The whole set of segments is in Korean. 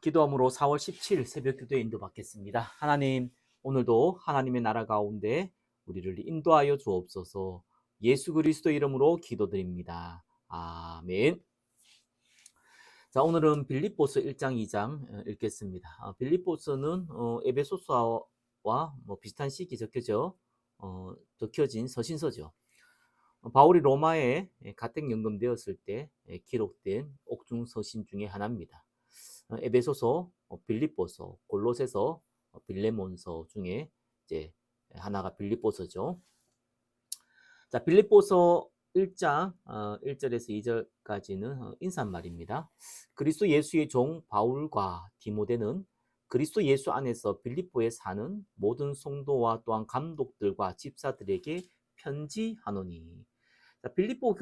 기도함으로 4월 17일 새벽 기도에 인도받겠습니다. 하나님, 오늘도 하나님의 나라 가운데 우리를 인도하여 주옵소서. 예수 그리스도 이름으로 기도드립니다. 아멘. 자, 오늘은 빌립보서 1장, 2장 읽겠습니다. 빌립보서는 에베소서와 비슷한 시기 적혀진 서신서죠. 바울이 로마에 가택연금되었을 때 기록된 옥중 서신 중에 하나입니다. 에베소서, 빌립보서, 골로새서, 빌레몬서 중에 이제 하나가 빌립보서죠. 자, 빌립보서 1장 1절에서 2절까지는 인사말입니다. 그리스도 예수의 종 바울과 디모데는 그리스도 예수 안에서 빌립보에 사는 모든 성도와 또한 감독들과 집사들에게 편지하노니. 자, 빌립보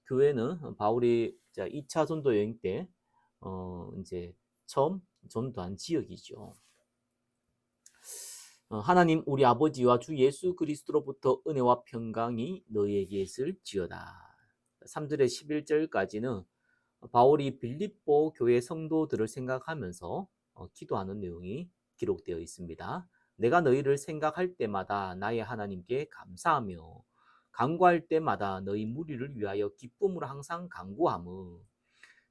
교회는 바울이 2차 전도 여행 때 이제 처음 전도한 지역이죠. 하나님 우리 아버지와 주 예수 그리스도로부터 은혜와 평강이 너희에게 있을지어다. 3절에 11절까지는 바울이 빌립보 교회 성도들을 생각하면서 기도하는 내용이 기록되어 있습니다. 내가 너희를 생각할 때마다 나의 하나님께 감사하며 간구할 때마다 너희 무리를 위하여 기쁨으로 항상 간구하며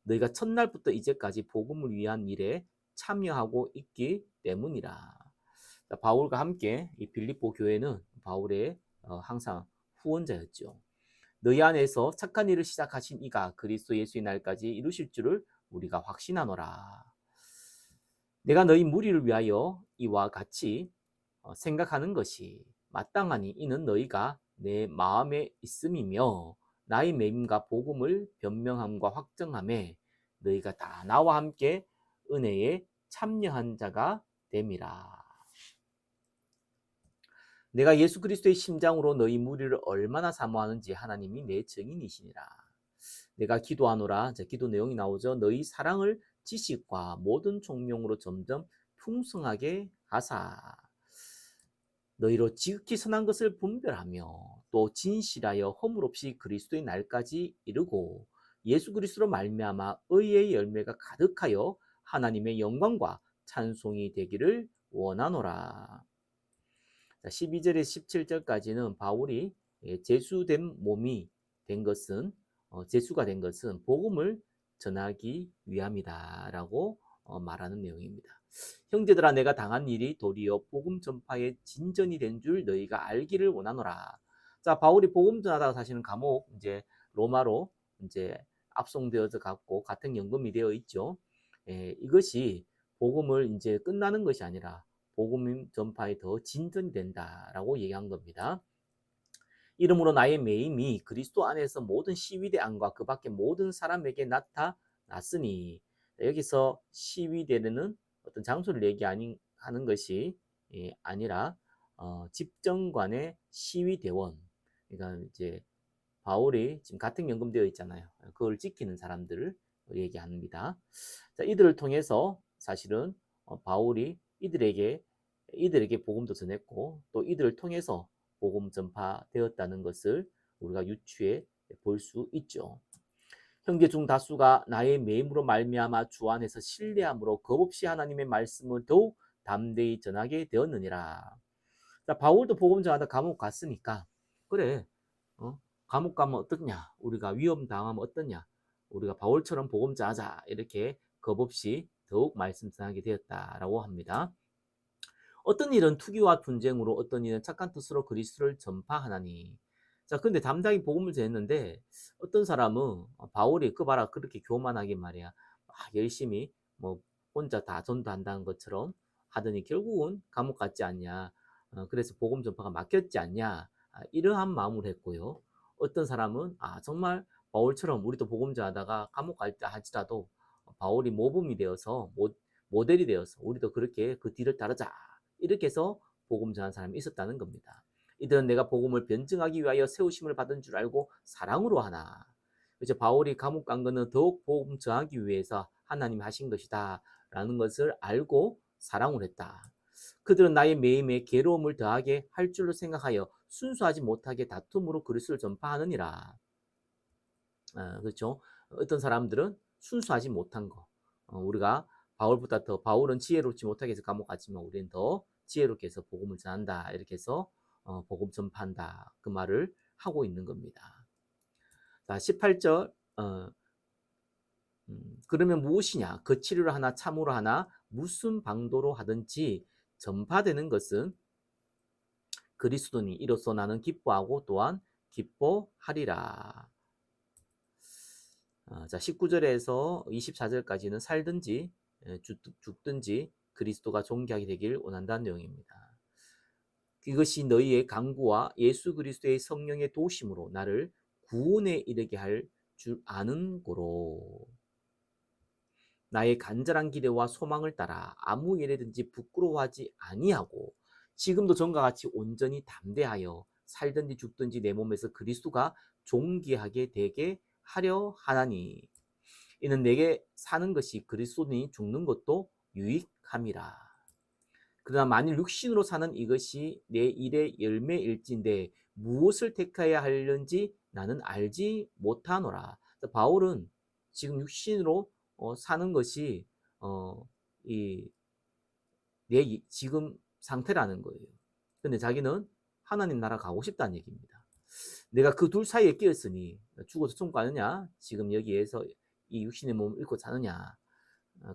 너희가 첫날부터 이제까지 복음을 위한 일에 참여하고 있기 때문이라. 바울과 함께 이 빌립보 교회는 바울의 항상 후원자였죠. 너희 안에서 착한 일을 시작하신 이가 그리스도 예수의 날까지 이루실 줄을 우리가 확신하노라. 내가 너희 무리를 위하여 이와 같이 생각하는 것이 마땅하니 이는 너희가 내 마음에 있음이며 나의 매임과 복음을 변명함과 확정함에 너희가 다 나와 함께 은혜에 참여한 자가 됨이라. 내가 예수 그리스도의 심장으로 너희 무리를 얼마나 사모하는지 하나님이 내 증인이시니라. 내가 기도하노라. 기도 내용이 나오죠. 너희 사랑을 지식과 모든 총명으로 점점 풍성하게 하사 너희로 지극히 선한 것을 분별하며 또 진실하여 허물 없이 그리스도의 날까지 이르고 예수 그리스도로 말미암아 의의 열매가 가득하여 하나님의 영광과 찬송이 되기를 원하노라. 12절에 17절까지는 바울이 제수된 몸이 된 것은 제수가 된 것은 복음을 전하기 위함이다라고 말하는 내용입니다. 형제들아 내가 당한 일이 도리어 복음 전파의 진전이 된 줄 너희가 알기를 원하노라. 자, 바울이 복음 전하다가 사실은 감옥 로마로 압송되어서 갔고 같은 연금이 되어 있죠. 이것이 복음을 끝나는 것이 아니라 복음 전파에 더 진전이 된다라고 얘기한 겁니다. 이러므로 나의 매임이 그리스도 안에서 모든 시위대 안과 그 밖의 모든 사람에게 나타났으니 여기서 시위대는 어떤 장소를 얘기하는 것이 아니라 집정관의 시위대원, 그러니까 바울이 지금 같은 연금되어 있잖아요. 그걸 지키는 사람들을 얘기합니다. 자, 이들을 통해서 사실은 바울이 이들에게 복음도 전했고 또 이들을 통해서 복음 전파되었다는 것을 우리가 유추해 볼 수 있죠. 형제 중 다수가 나의 매임으로 말미암아 주 안에서 신뢰함으로 겁없이 하나님의 말씀을 더욱 담대히 전하게 되었느니라. 자, 바울도 복음 전하다 감옥 갔으니까 그래, 감옥 가면 어떠냐? 우리가 위험 당하면 어떠냐? 우리가 바울처럼 복음 전하자 이렇게 겁없이 더욱 말씀 전하게 되었다라고 합니다. 어떤 일은 투기와 분쟁으로 어떤 일은 착한 뜻으로 그리스도를 전파하나니. 자, 근데 담당이 복음을 전했는데 어떤 사람은 바울이 그 봐라 그렇게 교만하게 말이야. 열심히 뭐 혼자 다 전도한다는 것처럼 하더니 결국은 감옥 갔지 않냐. 그래서 복음 전파가 막혔지 않냐. 이러한 마음을 했고요. 어떤 사람은 정말 바울처럼 우리도 복음 전하다가 감옥 갈 때 할지라도 바울이 모범이 되어서 모델이 되어서 우리도 그렇게 그 뒤를 따르자. 이렇게 해서 복음 전한 사람이 있었다는 겁니다. 이들은 내가 복음을 변증하기 위하여 세우심을 받은 줄 알고 사랑으로 하나. 이제 바울이 감옥 간 거는 더욱 복음 전하기 위해서 하나님이 하신 것이다 라는 것을 알고 사랑을 했다. 그들은 나의 매임에 괴로움을 더하게 할 줄로 생각하여 순수하지 못하게 다툼으로 그리스도를 전파하느니라. 그렇죠. 어떤 사람들은 순수하지 못한 거, 우리가 바울보다 더 바울은 지혜롭지 못하게 해서 감옥 갔지만 우리는 더 지혜롭게 해서 복음을 전한다. 이렇게 해서 복음 전파한다. 그 말을 하고 있는 겁니다. 자, 18절 그러면 무엇이냐? 거칠이로 하나 참으로 하나 무슨 방도로 하든지 전파되는 것은 그리스도니 이로써 나는 기뻐하고 또한 기뻐하리라. 자, 19절에서 24절까지는 살든지 죽든지 그리스도가 존귀하게 되길 원한다는 내용입니다. 이것이 너희의 강구와 예수 그리스도의 성령의 도심으로 나를 구원에 이르게 할 줄 아는 고로 나의 간절한 기대와 소망을 따라 아무 일에든지 부끄러워하지 아니하고 지금도 전과 같이 온전히 담대하여 살든지 죽든지 내 몸에서 그리스도가 존귀하게 되게 하려 하나니 이는 내게 사는 것이 그리스도니 죽는 것도 유익함이라. 그러나 만일 육신으로 사는 이것이 내 일의 열매일진데 무엇을 택하여야 하려는지 나는 알지 못하노라. 바울은 지금 육신으로 사는 것이 이 내 지금 상태라는 거예요. 근데 자기는 하나님 나라 가고 싶다는 얘기입니다. 내가 그 둘 사이에 끼었으니 죽어서 천국 가느냐 지금 여기에서 이 육신의 몸을 잃고 사느냐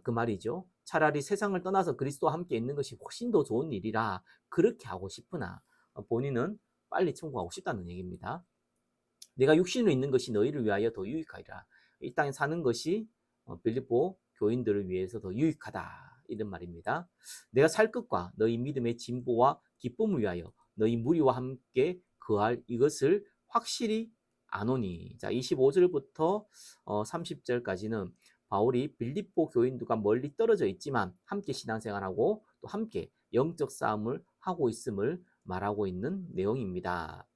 그 말이죠. 차라리 세상을 떠나서 그리스도와 함께 있는 것이 훨씬 더 좋은 일이라 그렇게 하고 싶으나 본인은 빨리 천국 가고 싶다는 얘기입니다. 내가 육신으로 있는 것이 너희를 위하여 더 유익하리라. 이 땅에 사는 것이 빌립보 교인들을 위해서 더 유익하다. 이런 말입니다. 내가 살 것과 너희 믿음의 진보와 기쁨을 위하여 너희 무리와 함께 거할 이것을 확실히 아노니. 자, 25절부터 30절까지는 바울이 빌립보 교인들과 멀리 떨어져 있지만 함께 신앙생활하고 또 함께 영적 싸움을 하고 있음을 말하고 있는 내용입니다.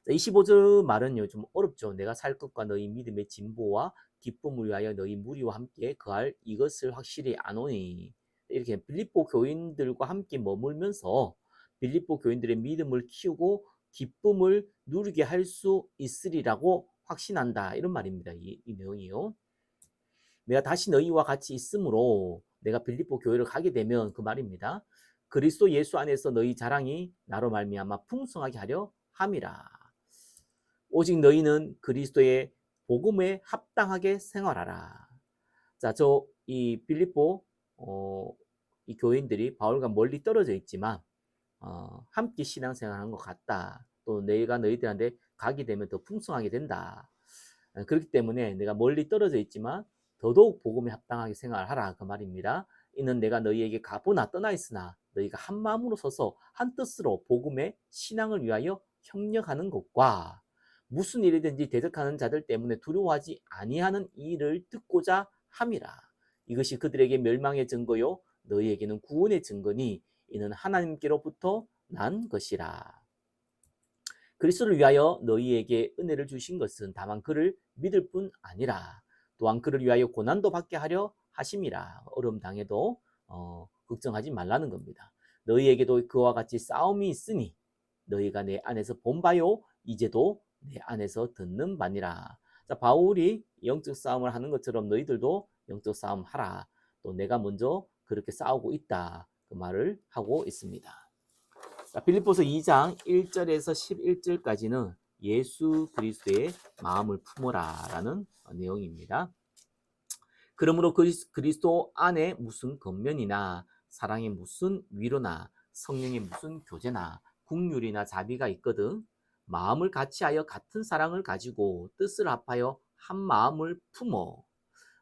25절 말은요 좀 어렵죠. 내가 살 것과 너희 믿음의 진보와 기쁨을 위하여 너희 무리와 함께 거할 이것을 확실히 아노니. 이렇게 빌립보 교인들과 함께 머물면서 빌립보 교인들의 믿음을 키우고 기쁨을 누리게 할 수 있으리라고 확신한다. 이런 말입니다. 이 내용이요. 내가 다시 너희와 같이 있으므로 내가 빌립보 교회를 가게 되면 그 말입니다. 그리스도 예수 안에서 너희 자랑이 나로 말미암아 풍성하게 하려 함이라. 오직 너희는 그리스도의 복음에 합당하게 생활하라. 자, 이 빌립보 이 교인들이 바울과 멀리 떨어져 있지만 함께 신앙생활한 것 같다. 또 내가 너희들한테 가게 되면 더 풍성하게 된다. 그렇기 때문에 내가 멀리 떨어져 있지만 더더욱 복음에 합당하게 생활하라 그 말입니다. 이는 내가 너희에게 가보나 떠나 있으나 너희가 한 마음으로 서서 한 뜻으로 복음의 신앙을 위하여 협력하는 것과 무슨 일이든지 대적하는 자들 때문에 두려워하지 아니하는 일을 듣고자 함이라. 이것이 그들에게 멸망의 증거요 너희에게는 구원의 증거니 이는 하나님께로부터 난 것이라. 그리스도를 위하여 너희에게 은혜를 주신 것은 다만 그를 믿을 뿐 아니라 또한 그를 위하여 고난도 받게 하려 하심이라. 어려움 당해도 걱정하지 말라는 겁니다. 너희에게도 그와 같이 싸움이 있으니 너희가 내 안에서 본 바요 이제도 내 안에서 듣는 바니라. 자, 바울이 영적 싸움을 하는 것처럼 너희들도 영적 싸움 하라. 또 내가 먼저 그렇게 싸우고 있다. 그 말을 하고 있습니다. 자, 빌립보서 2장 1절에서 11절까지는 예수 그리스도의 마음을 품어라 라는 내용입니다. 그러므로 그리스도 안에 무슨 겉면이나 사랑의 무슨 위로나 성령의 무슨 교제나 국률이나 자비가 있거든 마음을 같이하여 같은 사랑을 가지고 뜻을 합하여 한 마음을 품어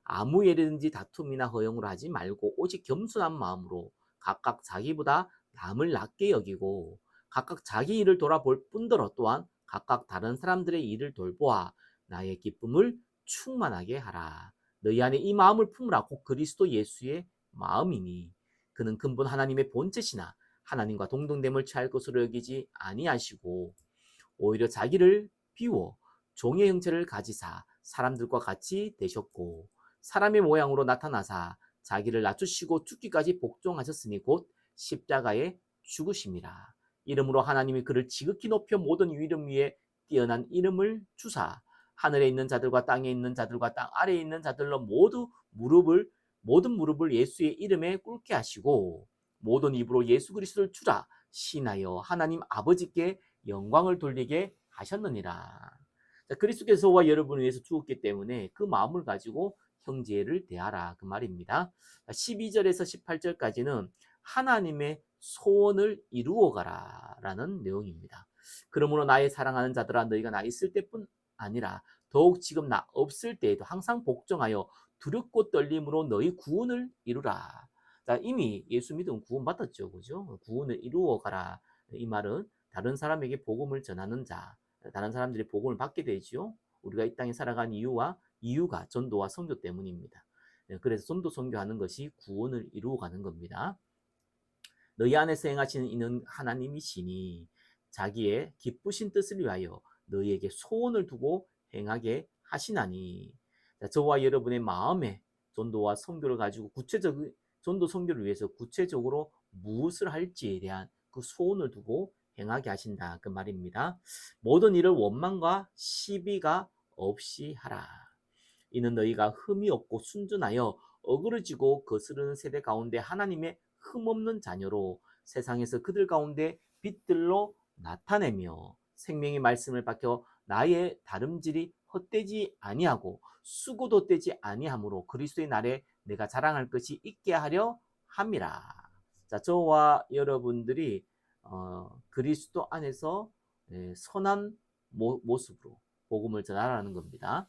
아무 예든지 다툼이나 허용을 하지 말고 오직 겸손한 마음으로 각각 자기보다 남을 낮게 여기고 각각 자기 일을 돌아볼 뿐더러 또한 각각 다른 사람들의 일을 돌보아 나의 기쁨을 충만하게 하라. 너희 안에 이 마음을 품으라. 곧 그리스도 예수의 마음이니 그는 근본 하나님의 본체시나 하나님과 동등됨을 취할 것으로 여기지 아니하시고 오히려 자기를 비워 종의 형체를 가지사 사람들과 같이 되셨고 사람의 모양으로 나타나사 자기를 낮추시고 죽기까지 복종하셨으니 곧 십자가에 죽으심이라. 이름으로 하나님이 그를 지극히 높여 모든 이름 위에 뛰어난 이름을 주사 하늘에 있는 자들과 땅에 있는 자들과 땅 아래에 있는 자들로 모두 무릎을 모든 무릎을 예수의 이름에 꿇게 하시고 모든 입으로 예수 그리스도를 주라 신하여 하나님 아버지께 영광을 돌리게 하셨느니라. 자, 그리스도께서와 여러분을 위해서 죽었기 때문에 그 마음을 가지고 형제를 대하라 그 말입니다. 12절에서 18절까지는 하나님의 소원을 이루어 가라 라는 내용입니다. 그러므로 나의 사랑하는 자들아 너희가 나 있을 때뿐 아니라 더욱 지금 나 없을 때에도 항상 복종하여 두렵고 떨림으로 너희 구원을 이루라. 자, 이미 예수 믿으면 구원 받았죠. 그죠? 구원을 이루어 가라. 이 말은 다른 사람에게 복음을 전하는 자, 다른 사람들이 복음을 받게 되죠. 우리가 이 땅에 살아간 이유가 전도와 선교 때문입니다. 그래서 전도 선교하는 것이 구원을 이루어가는 겁니다. 너희 안에서 행하시는 이는 하나님이시니 자기의 기쁘신 뜻을 위하여 너희에게 소원을 두고 행하게 하시나니. 자, 저와 여러분의 마음에 전도와 선교를 가지고 전도 선교를 위해서 구체적으로 무엇을 할지에 대한 그 소원을 두고 행하게 하신다 그 말입니다. 모든 일을 원망과 시비가 없이 하라. 이는 너희가 흠이 없고 순전하여 어그러지고 거스르는 세대 가운데 하나님의 흠없는 자녀로 세상에서 그들 가운데 빛들로 나타내며 생명의 말씀을 밝혀 나의 다름질이 헛되지 아니하고 수고도 떼지 아니하므로 그리스도의 날에 내가 자랑할 것이 있게 하려 함이라. 자, 저와 여러분들이 그리스도 안에서 선한 모습으로 복음을 전하라는 겁니다.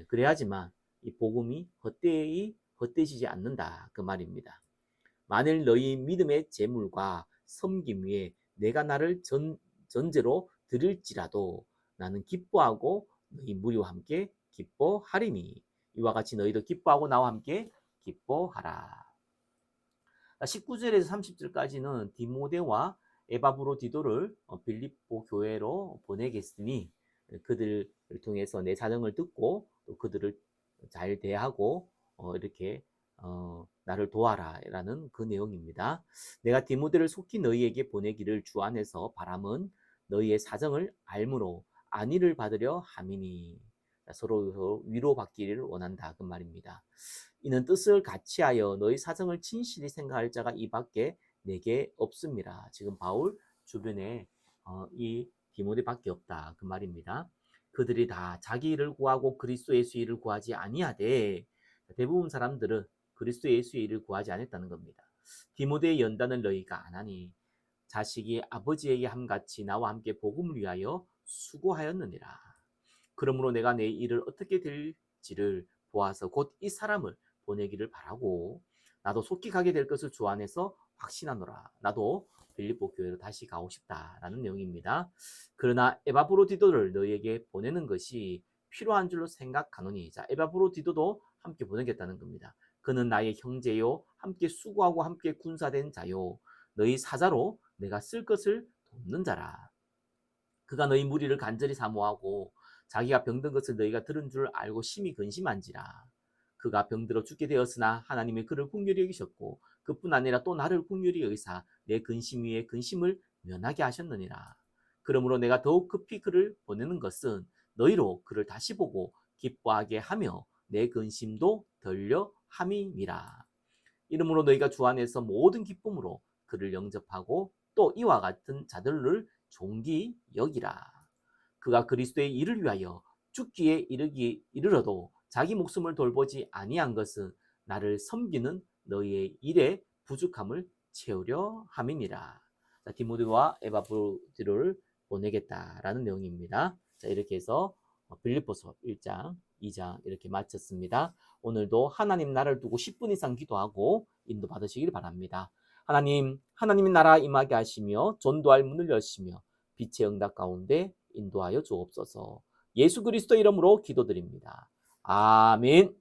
그래야지만 이 복음이 헛되지지 않는다 그 말입니다. 만일 너희 믿음의 재물과 섬김 위에 내가 나를 전제로 드릴지라도 나는 기뻐하고 너희 무리와 함께 기뻐하리니 이와 같이 너희도 기뻐하고 나와 함께 기뻐하라. 19절에서 30절까지는 디모데와 에바브로디도를 빌립보 교회로 보내겠으니 그들을 통해서 내 사정을 듣고 또 그들을 잘 대하고 이렇게 나를 도와라 라는 그 내용입니다. 내가 디모데를 속히 너희에게 보내기를 주 안에서 바람은 너희의 사정을 알므로 안위를 받으려 함이니. 서로 위로받기를 원한다 그 말입니다. 이는 뜻을 같이 하여 너희 사정을 진실히 생각할 자가 이 밖에 내게 없습니다. 지금 바울 주변에 이 디모데밖에 없다 그 말입니다. 그들이 다 자기 일을 구하고 그리스도 예수의 일을 구하지 아니하되 대부분 사람들은 그리스도 예수의 일을 구하지 않았다는 겁니다. 디모데의 연단을 너희가 안 하니 자식이 아버지에게 함같이 나와 함께 복음을 위하여 수고하였느니라. 그러므로 내가 내 일을 어떻게 될지를 보아서 곧 이 사람을 보내기를 바라고 나도 속히 가게 될 것을 주 안에서 확신하노라. 나도 빌립보 교회로 다시 가고 싶다라는 내용입니다. 그러나 에바브로디도를 너희에게 보내는 것이 필요한 줄로 생각하노니. 자, 에바브로디도도 함께 보내겠다는 겁니다. 그는 나의 형제요 함께 수고하고 함께 군사된 자요 너희 사자로 내가 쓸 것을 돕는 자라. 그가 너희 무리를 간절히 사모하고 자기가 병든 것을 너희가 들은 줄 알고 심히 근심한지라. 그가 병들어 죽게 되었으나 하나님이 그를 긍휼히 여기셨고 그뿐 아니라 또 나를 긍휼히 여기사 내 근심 위에 근심을 면하게 하셨느니라. 그러므로 내가 더욱 급히 그를 보내는 것은 너희로 그를 다시 보고 기뻐하게 하며 내 근심도 덜려 함이니라. 이러므로 너희가 주 안에서 모든 기쁨으로 그를 영접하고 또 이와 같은 자들을 존귀 여기라. 그가 그리스도의 일을 위하여 죽기에 이르러도 자기 목숨을 돌보지 아니한 것은 나를 섬기는 너희의 일의 부족함을 채우려 함이니라. 자, 디모데와 에바브로디를 보내겠다라는 내용입니다. 자, 이렇게 해서 빌립보서 1장, 2장 이렇게 마쳤습니다. 오늘도 하나님 나라를 두고 10분 이상 기도하고 인도 받으시길 바랍니다. 하나님의 나라 임하게 하시며 전도할 문을 여시며 빛의 응답 가운데 인도하여 주옵소서. 예수 그리스도 이름으로 기도드립니다. 아멘.